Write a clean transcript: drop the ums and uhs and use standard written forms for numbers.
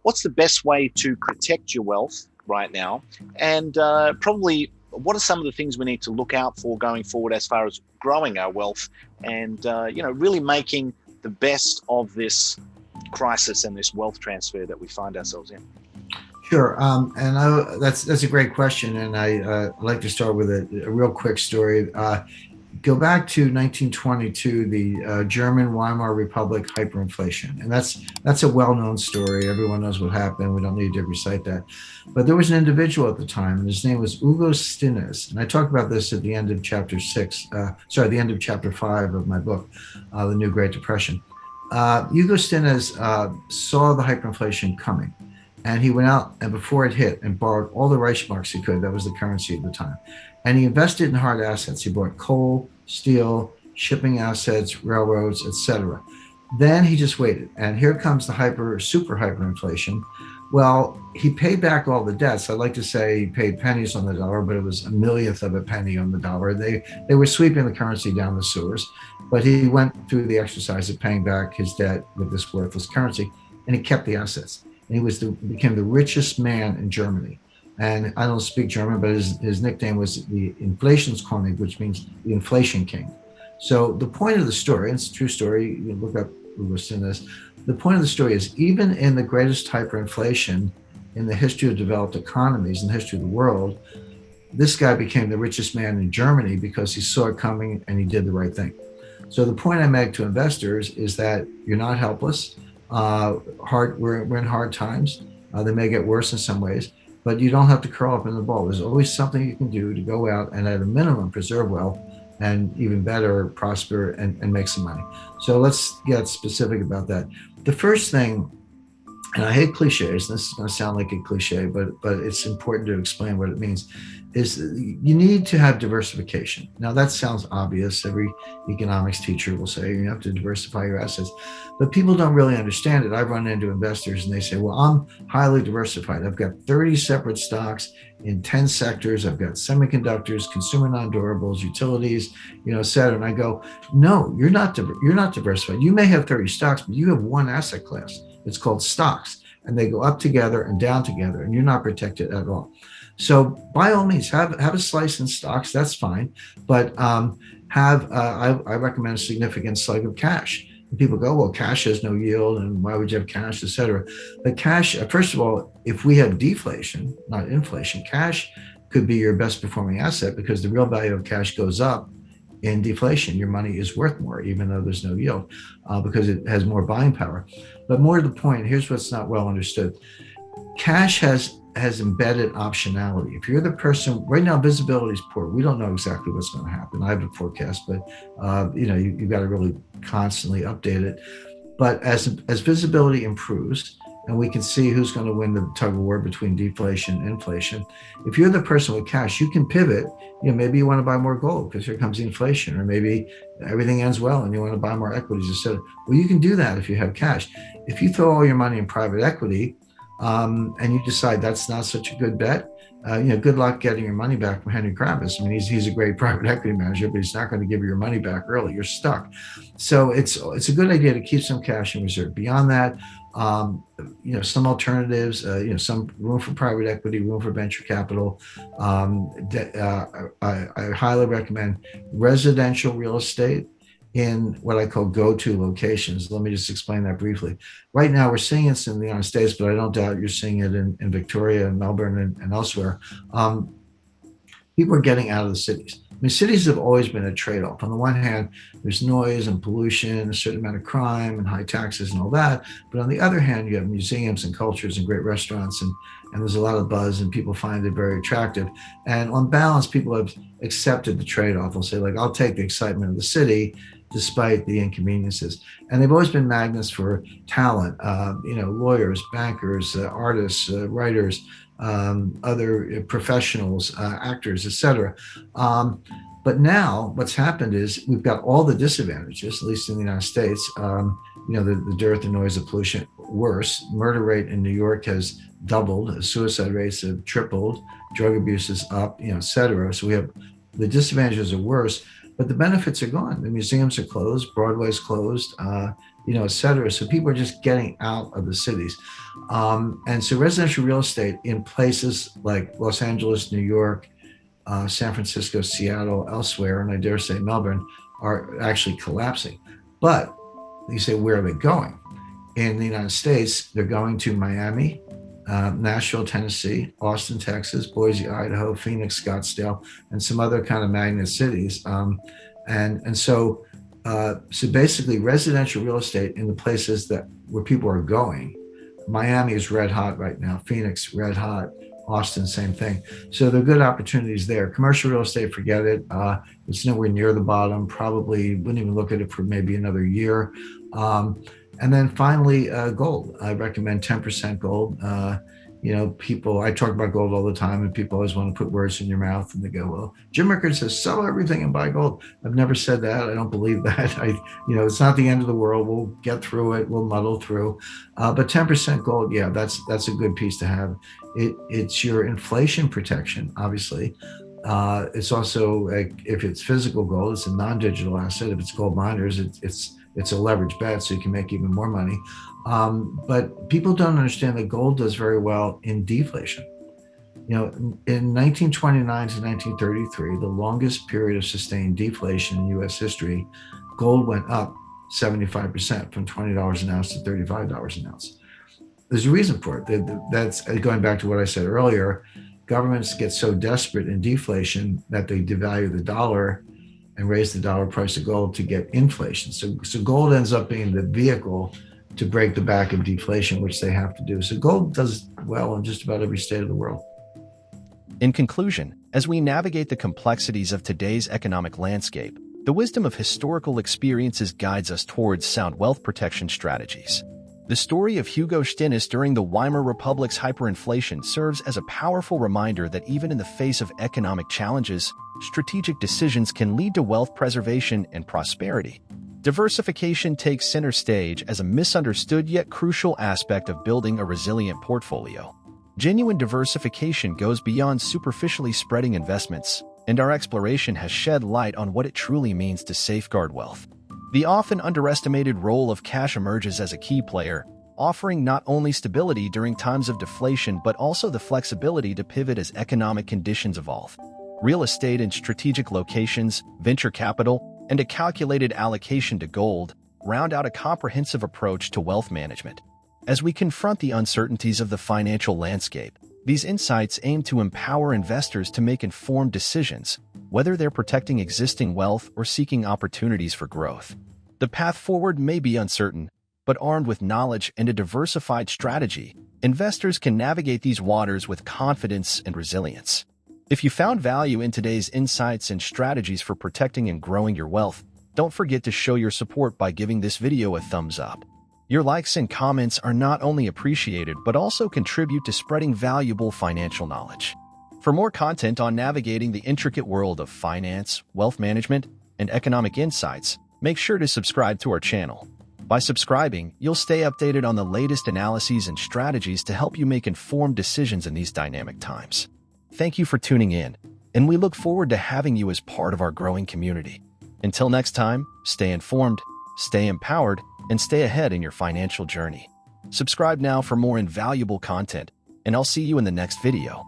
what's the best way to protect your wealth right now, and probably what are some of the things we need to look out for going forward as far as growing our wealth and really making the best of this crisis and this wealth transfer that we find ourselves in. Sure, that's a great question, and I like to start with a real quick story. Go back to 1922, the German Weimar Republic hyperinflation, and that's a well-known story. Everyone knows what happened. We don't need to recite that. But there was an individual at the time, and his name was Hugo Stinnes, and I talk about this at the end of chapter the end of chapter 5 of my book, The New Great Depression. Hugo Stinnes saw the hyperinflation coming. And he went out and before it hit and borrowed all the Reichsmarks he could. That was the currency at the time. And he invested in hard assets. He bought coal, steel, shipping assets, railroads, etc. Then he just waited. And here comes the super hyperinflation. Well, he paid back all the debts. I like to say he paid pennies on the dollar, but it was a millionth of a penny on the dollar. They were sweeping the currency down the sewers. But he went through the exercise of paying back his debt with this worthless currency, and he kept the assets. And he became the richest man in Germany. And I don't speak German, but his nickname was the Inflationskönig, which means the inflation king. So the point of the story, and it's a true story, you can look up Hugo Stinnes. The point of the story is even in the greatest hyperinflation in the history of developed economies, in the history of the world, this guy became the richest man in Germany because he saw it coming and he did the right thing. So the point I make to investors is that you're not helpless. We're in hard times. They may get worse in some ways, but you don't have to curl up in the ball. There's always something you can do to go out and at a minimum preserve wealth and even better prosper and make some money. So let's get specific about that. The first thing, and I hate cliches, this is going to sound like a cliche, but it's important to explain what it means, is you need to have diversification. Now that sounds obvious. Every economics teacher will say you have to diversify your assets, but people don't really understand it. I've run into investors and they say, well, I'm highly diversified. I've got 30 separate stocks in 10 sectors. I've got semiconductors, consumer non-durables, utilities, et cetera. And I go, no, you're not diversified. You may have 30 stocks, but you have one asset class. It's called stocks, and they go up together and down together, and you're not protected at all. So by all means, have a slice in stocks. That's fine, but I recommend a significant slug of cash. And people go, well, cash has no yield, and why would you have cash, et cetera? But cash, first of all, if we have deflation, not inflation, cash could be your best performing asset because the real value of cash goes up in deflation. Your money is worth more, even though there's no yield, because it has more buying power. But more to the point, here's what's not well understood. Cash has embedded optionality. If you're the person, right now visibility is poor. We don't know exactly what's going to happen. I have a forecast, but you've got to really constantly update it. But as visibility improves, and we can see who's going to win the tug of war between deflation and inflation, if you're the person with cash, you can pivot. Maybe you want to buy more gold because here comes inflation, or maybe everything ends well and you want to buy more equities instead. Well, you can do that if you have cash. If you throw all your money in private equity, and you decide that's not such a good bet, good luck getting your money back from Henry Kravis. I mean, he's a great private equity manager, but he's not going to give you your money back early. You're stuck. So it's a good idea to keep some cash in reserve. Beyond that, some alternatives, some room for private equity, room for venture capital. I highly recommend residential real estate in what I call go-to locations. Let me just explain that briefly. Right now, we're seeing it in the United States, but I don't doubt you're seeing it in Victoria and Melbourne and elsewhere. People are getting out of the cities. I mean, cities have always been a trade-off. On the one hand, there's noise and pollution, a certain amount of crime and high taxes and all that. But on the other hand, you have museums and cultures and great restaurants, and there's a lot of buzz, and people find it very attractive. And on balance, people have accepted the trade-off. They'll say, I'll take the excitement of the city despite the inconveniences. And they've always been magnets for talent, lawyers, bankers, artists, writers, other professionals, actors, etc. But now what's happened is we've got all the disadvantages, at least in the United States, the dearth and noise of pollution. Worse, murder rate in New York has doubled, suicide rates have tripled, drug abuse is up, et cetera. So we have the disadvantages are worse, but the benefits are gone. The museums are closed, Broadway's closed, et cetera. So people are just getting out of the cities. And so residential real estate in places like Los Angeles, New York, San Francisco, Seattle, elsewhere, and I dare say Melbourne, are actually collapsing. But you say, where are they going? In the United States, they're going to Miami, Nashville, Tennessee, Austin, Texas, Boise, Idaho, Phoenix, Scottsdale, and some other kind of magnet cities. So basically, residential real estate in the places where people are going. Miami is red hot right now. Phoenix, red hot. Austin, same thing. So there are good opportunities there. Commercial real estate, forget it. It's nowhere near the bottom. Probably wouldn't even look at it for maybe another year. And then finally, gold. I recommend 10% gold. People, I talk about gold all the time, and people always want to put words in your mouth, and they go, well, Jim Rickards says, sell everything and buy gold. I've never said that. I don't believe that. It's not the end of the world. We'll get through it. We'll muddle through. But 10% gold, yeah, that's a good piece to have. It's your inflation protection, obviously. It's also, if it's physical gold, it's a non-digital asset. If it's gold miners, it's a leverage bet, so you can make even more money. But people don't understand that gold does very well in deflation. In 1929 to 1933, the longest period of sustained deflation in U.S. history, gold went up 75%, from $20 an ounce to $35 an ounce. There's a reason for it. That's going back to what I said earlier. Governments get so desperate in deflation that they devalue the dollar and raise the dollar price of gold to get inflation. So gold ends up being the vehicle to break the back of deflation, which they have to do. So gold does well in just about every state of the world. In conclusion, as we navigate the complexities of today's economic landscape, the wisdom of historical experiences guides us towards sound wealth protection strategies. The story of Hugo Stinnes during the Weimar Republic's hyperinflation serves as a powerful reminder that even in the face of economic challenges, strategic decisions can lead to wealth preservation and prosperity. Diversification takes center stage as a misunderstood yet crucial aspect of building a resilient portfolio. Genuine diversification goes beyond superficially spreading investments, and our exploration has shed light on what it truly means to safeguard wealth. The often underestimated role of cash emerges as a key player, offering not only stability during times of deflation but also the flexibility to pivot as economic conditions evolve. Real estate in strategic locations, venture capital, and a calculated allocation to gold round out a comprehensive approach to wealth management. As we confront the uncertainties of the financial landscape, these insights aim to empower investors to make informed decisions, whether they're protecting existing wealth or seeking opportunities for growth. The path forward may be uncertain, but armed with knowledge and a diversified strategy, investors can navigate these waters with confidence and resilience. If you found value in today's insights and strategies for protecting and growing your wealth, don't forget to show your support by giving this video a thumbs up. Your likes and comments are not only appreciated but also contribute to spreading valuable financial knowledge. For more content on navigating the intricate world of finance, wealth management, and economic insights, make sure to subscribe to our channel. By subscribing, you'll stay updated on the latest analyses and strategies to help you make informed decisions in these dynamic times. Thank you for tuning in, and we look forward to having you as part of our growing community. Until next time, stay informed, stay empowered, and stay ahead in your financial journey. Subscribe now for more invaluable content, and I'll see you in the next video.